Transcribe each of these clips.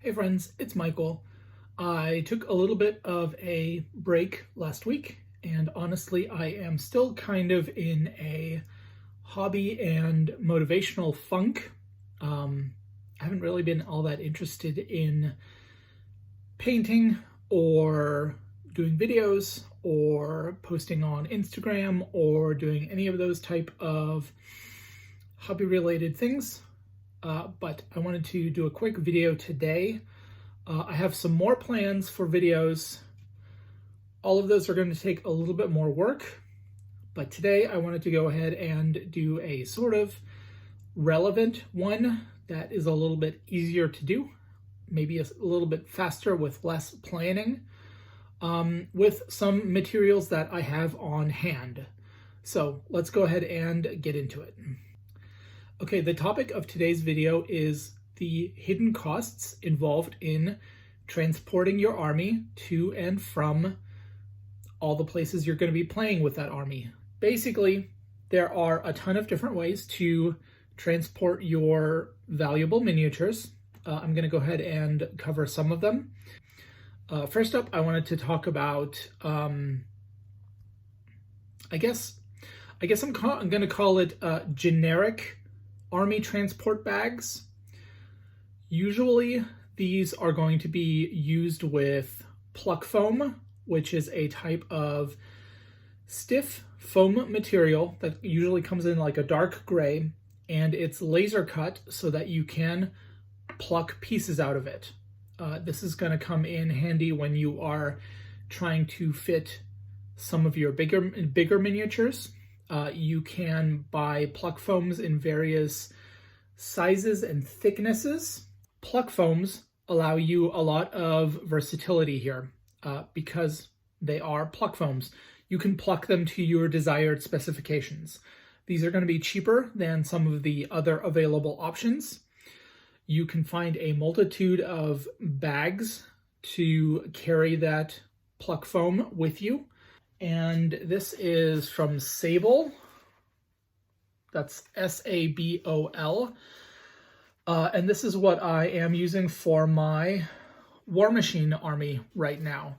Hey friends, it's Michael. I took a little bit of a break last week, and honestly, I am still kind of in a hobby and motivational funk. I haven't really been all that interested in painting or doing videos or posting on Instagram or doing any of those type of hobby-related things. But I wanted to do a quick video today. I have some more plans for videos. All of those are going to take a little bit more work, but today I wanted to go ahead and do a sort of relevant one that is a little bit easier to do, maybe a little bit faster with less planning, with some materials that I have on hand. So let's go ahead and get into it. Okay, the topic of today's video is the hidden costs involved in transporting your army to and from all the places you're going to be playing with that army. Basically, there are a ton of different ways to transport your valuable miniatures. I'm going to go ahead and cover some of them. First up, I wanted to talk about, I guess I'm going to call it generic army transport bags. Usually these are going to be used with pluck foam, which is a type of stiff foam material that usually comes in like a dark gray, and it's laser cut so that you can pluck pieces out of it. This is going to come in handy when you are trying to fit some of your bigger miniatures. You can buy pluck foams in various sizes and thicknesses. Pluck foams allow you a lot of versatility here because they are pluck foams. You can pluck them to your desired specifications. These are going to be cheaper than some of the other available options. You can find a multitude of bags to carry that pluck foam with you. And this is from Sable. That's S-A-B-O-L. And this is what I am using for my War Machine army right now.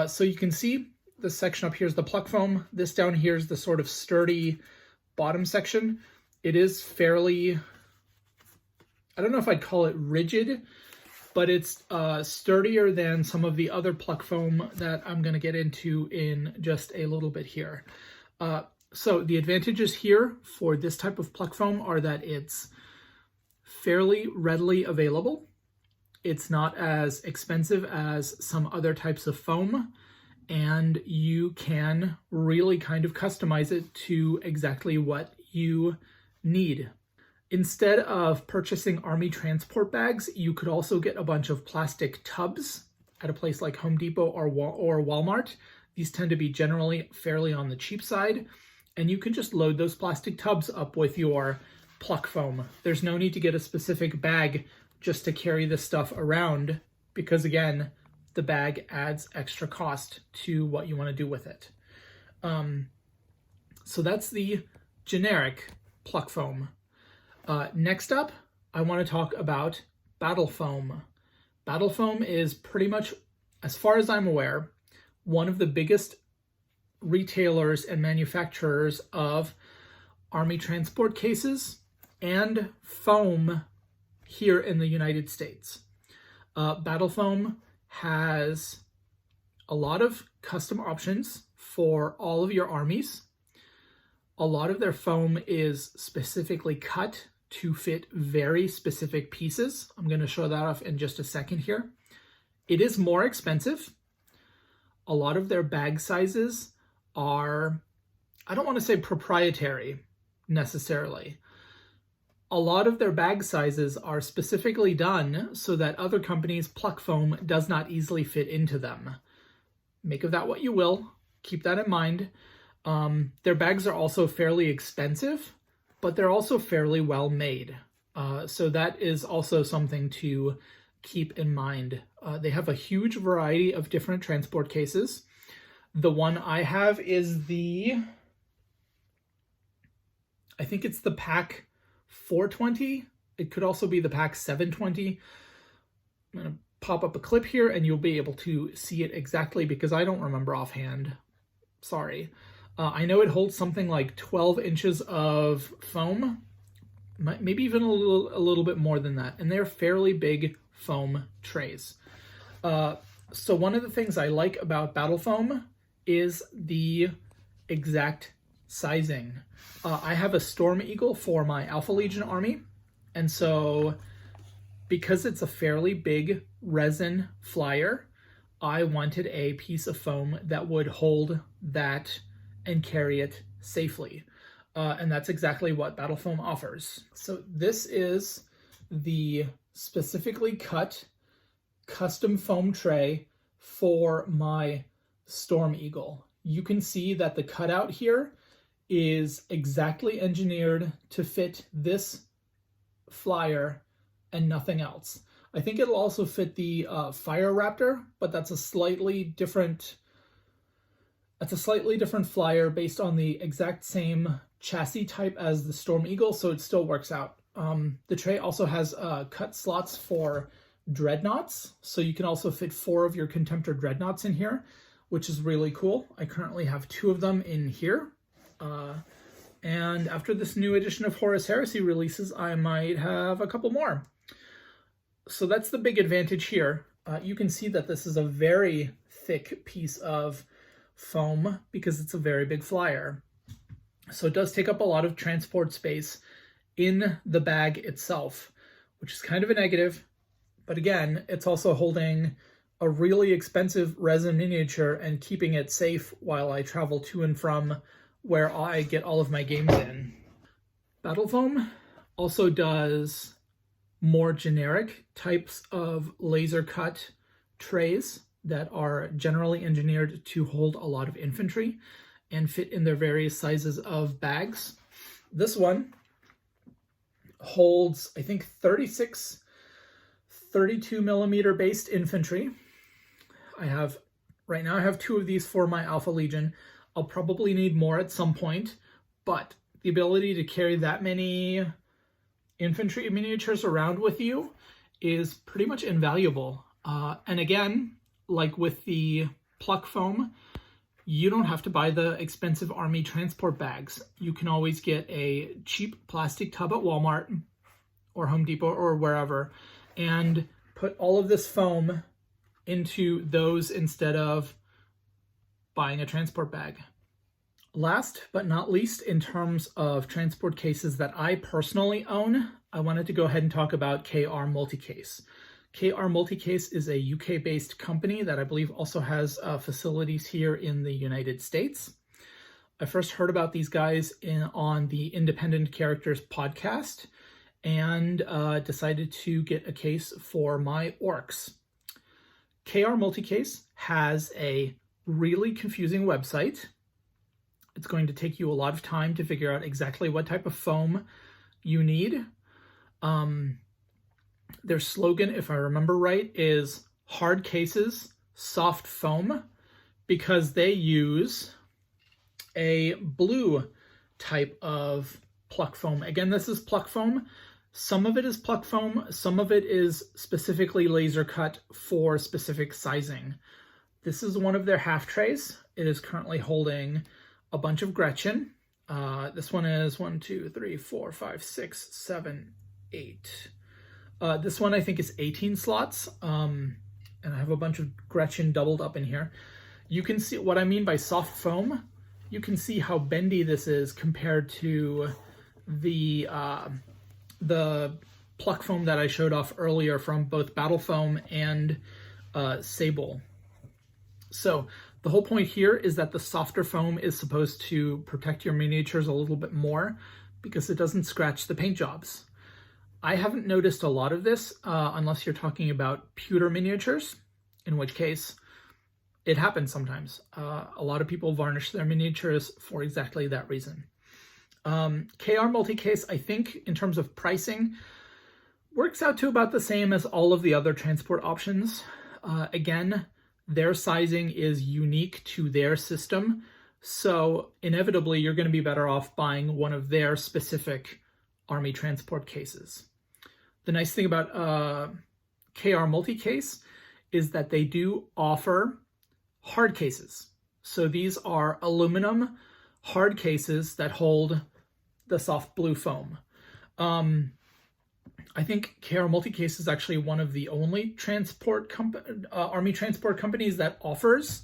So you can see this section up here is the pluck foam. This down here is the sort of sturdy bottom section. It is fairly, I don't know if I'd call it rigid, but it's sturdier than some of the other pluck foam that I'm going to get into in just a little bit here. So the advantages here for this type of pluck foam are that it's fairly readily available. It's not as expensive as some other types of foam, and you can really kind of customize it to exactly what you need. Instead of purchasing army transport bags, you could also get a bunch of plastic tubs at a place like Home Depot or Walmart. These tend to be generally fairly on the cheap side, and you can just load those plastic tubs up with your pluck foam. There's no need to get a specific bag just to carry this stuff around because, again, the bag adds extra cost to what you want to do with it. So that's the generic pluck foam. Next up, I want to talk about battle foam. Battle foam is pretty much, as far as I'm aware, one of the biggest retailers and manufacturers of army transport cases and foam here in the United States. Battle foam has a lot of custom options for all of your armies. A lot of their foam is specifically cut to fit very specific pieces. I'm going to show that off in just a second here. It is more expensive. A lot of their bag sizes are, I don't want to say proprietary necessarily. A lot of their bag sizes are specifically done so that other companies' pluck foam does not easily fit into them. Make of that what you will. Keep that in mind. Their bags are also fairly expensive, but they're also fairly well made. So that is also something to keep in mind. They have a huge variety of different transport cases. The one I have is I think it's the pack 420. It could also be the pack 720. I'm going to pop up a clip here and you'll be able to see it exactly because I don't remember offhand. Sorry. I know it holds something like 12 inches of foam, maybe even a little bit more than that. And they're fairly big foam trays. So one of the things I like about Battle Foam is the exact sizing. I have a Storm Eagle for my Alpha Legion army. And so because it's a fairly big resin flyer, I wanted a piece of foam that would hold that and carry it safely. And that's exactly what Battle Foam offers. So this is the specifically cut custom foam tray for my Storm Eagle. You can see that the cutout here is exactly engineered to fit this flyer and nothing else. I think it'll also fit the Fire Raptor, but that's a slightly different flyer based on the exact same chassis type as the Storm Eagle, so it still works out. The tray also has cut slots for dreadnoughts, so you can also fit 4 of your Contemptor dreadnoughts in here, which is really cool. I currently have 2 of them in here. And after this new edition of Horus Heresy releases, I might have a couple more. So that's the big advantage here. You can see that this is a very thick piece of foam because it's a very big flyer. So it does take up a lot of transport space in the bag itself, which is kind of a negative. But again, it's also holding a really expensive resin miniature and keeping it safe while I travel to and from where I get all of my games in. Battle Foam also does more generic types of laser cut trays that are generally engineered to hold a lot of infantry and fit in their various sizes of bags. This one holds, I think, 32 millimeter based infantry. Right now I have 2 of these for my Alpha Legion. I'll probably need more at some point, but the ability to carry that many infantry miniatures around with you is pretty much invaluable. And again, like with the Pluck Foam, you don't have to buy the expensive army transport bags. You can always get a cheap plastic tub at Walmart or Home Depot or wherever and put all of this foam into those instead of buying a transport bag. Last but not least, in terms of transport cases that I personally own, I wanted to go ahead and talk about KR Multicase. KR Multicase is a UK-based company that I believe also has facilities here in the United States. I first heard about these guys on the Independent Characters podcast and decided to get a case for my orcs. KR Multicase has a really confusing website. It's going to take you a lot of time to figure out exactly what type of foam you need. Their slogan, if I remember right, is hard cases, soft foam, because they use a blue type of Pluck Foam. Again, this is Pluck Foam. Some of it is Pluck Foam, some of it is specifically laser cut for specific sizing. This is one of their half trays. It is currently holding a bunch of Gretchen. This one is 1, 2, 3, 4, 5, 6, 7, 8. This one I think is 18 slots. And I have a bunch of Gretchen doubled up in here. You can see what I mean by soft foam. You can see how bendy this is compared to the Pluck Foam that I showed off earlier from both Battle Foam and Sable. So the whole point here is that the softer foam is supposed to protect your miniatures a little bit more because it doesn't scratch the paint jobs. I haven't noticed a lot of this unless you're talking about pewter miniatures, in which case it happens sometimes. A lot of people varnish their miniatures for exactly that reason. KR Multicase, I think, in terms of pricing, works out to about the same as all of the other transport options. Again, their sizing is unique to their system, so inevitably you're going to be better off buying one of their specific army transport cases. The nice thing about KR Multicase is that they do offer hard cases. So these are aluminum hard cases that hold the soft blue foam. I think KR Multicase is actually one of the only Army transport companies that offers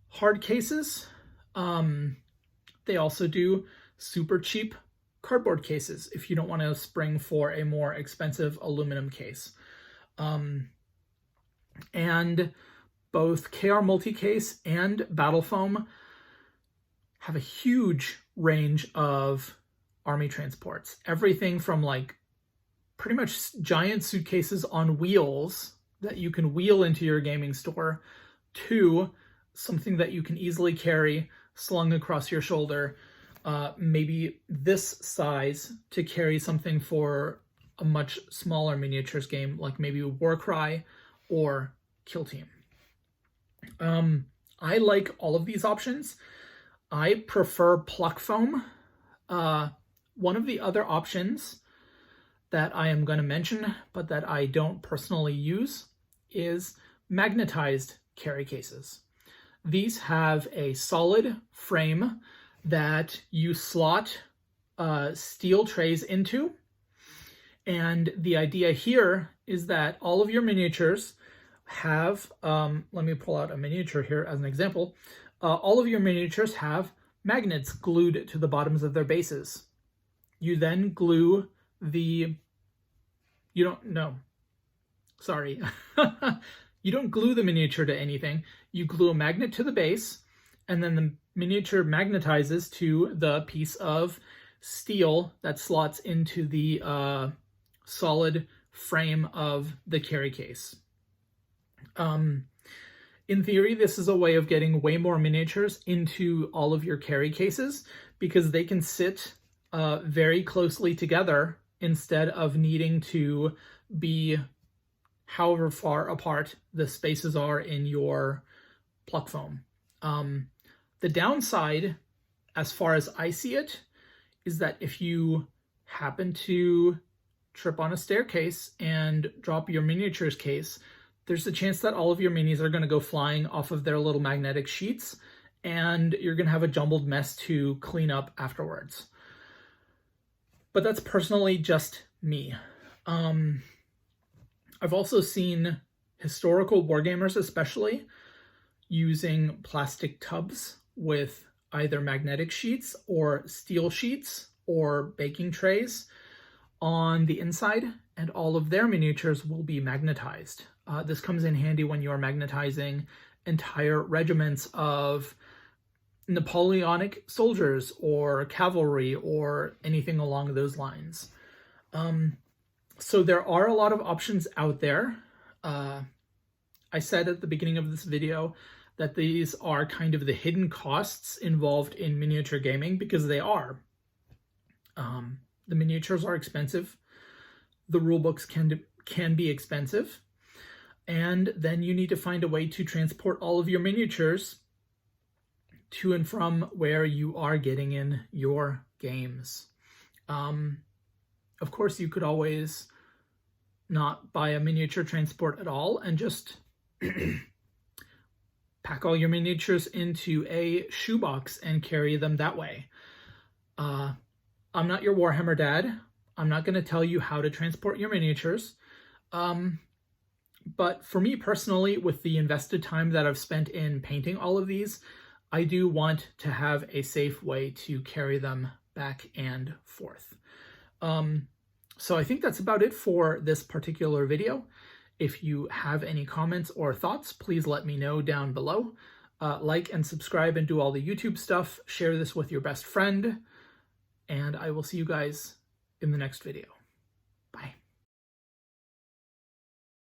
hard cases. They also do super cheap cardboard cases if you don't want to spring for a more expensive aluminum case. And both KR Multicase and Battle Foam have a huge range of Army transports. Everything from like pretty much giant suitcases on wheels that you can wheel into your gaming store to something that you can easily carry slung across your shoulder, maybe this size to carry something for a much smaller miniatures game, like maybe Warcry or Kill Team. I like all of these options. I prefer pluck foam. One of the other options that I am going to mention, but that I don't personally use, is magnetized carry cases. These have a solid frame that you slot steel trays into. And the idea here is that all of your miniatures have, let me pull out a miniature here as an example. All of your miniatures have magnets glued to the bottoms of their bases. You then glue you don't glue the miniature to anything. You glue a magnet to the base, and then the miniature magnetizes to the piece of steel that slots into the solid frame of the carry case. In theory, this is a way of getting way more miniatures into all of your carry cases because they can sit very closely together instead of needing to be however far apart the spaces are in your pluck foam. The downside, as far as I see it, is that if you happen to trip on a staircase and drop your miniatures case, there's a chance that all of your minis are going to go flying off of their little magnetic sheets, and you're going to have a jumbled mess to clean up afterwards. But that's personally just me. I've also seen historical wargamers especially using plastic tubs with either magnetic sheets or steel sheets or baking trays on the inside, and all of their miniatures will be magnetized. This comes in handy when you're magnetizing entire regiments of Napoleonic soldiers or cavalry or anything along those lines. So there are a lot of options out there. I said at the beginning of this video that these are kind of the hidden costs involved in miniature gaming, because they are. The miniatures are expensive. The rulebooks can be expensive. And then you need to find a way to transport all of your miniatures to and from where you are getting in your games. Of course, you could always not buy a miniature transport at all and just pack all your miniatures into a shoebox and carry them that way. I'm not your Warhammer dad. I'm not going to tell you how to transport your miniatures. But for me personally, with the invested time that I've spent in painting all of these, I do want to have a safe way to carry them back and forth. So I think that's about it for this particular video. If you have any comments or thoughts, please let me know down below. Like and subscribe and do all the YouTube stuff. Share this with your best friend. And I will see you guys in the next video. Bye.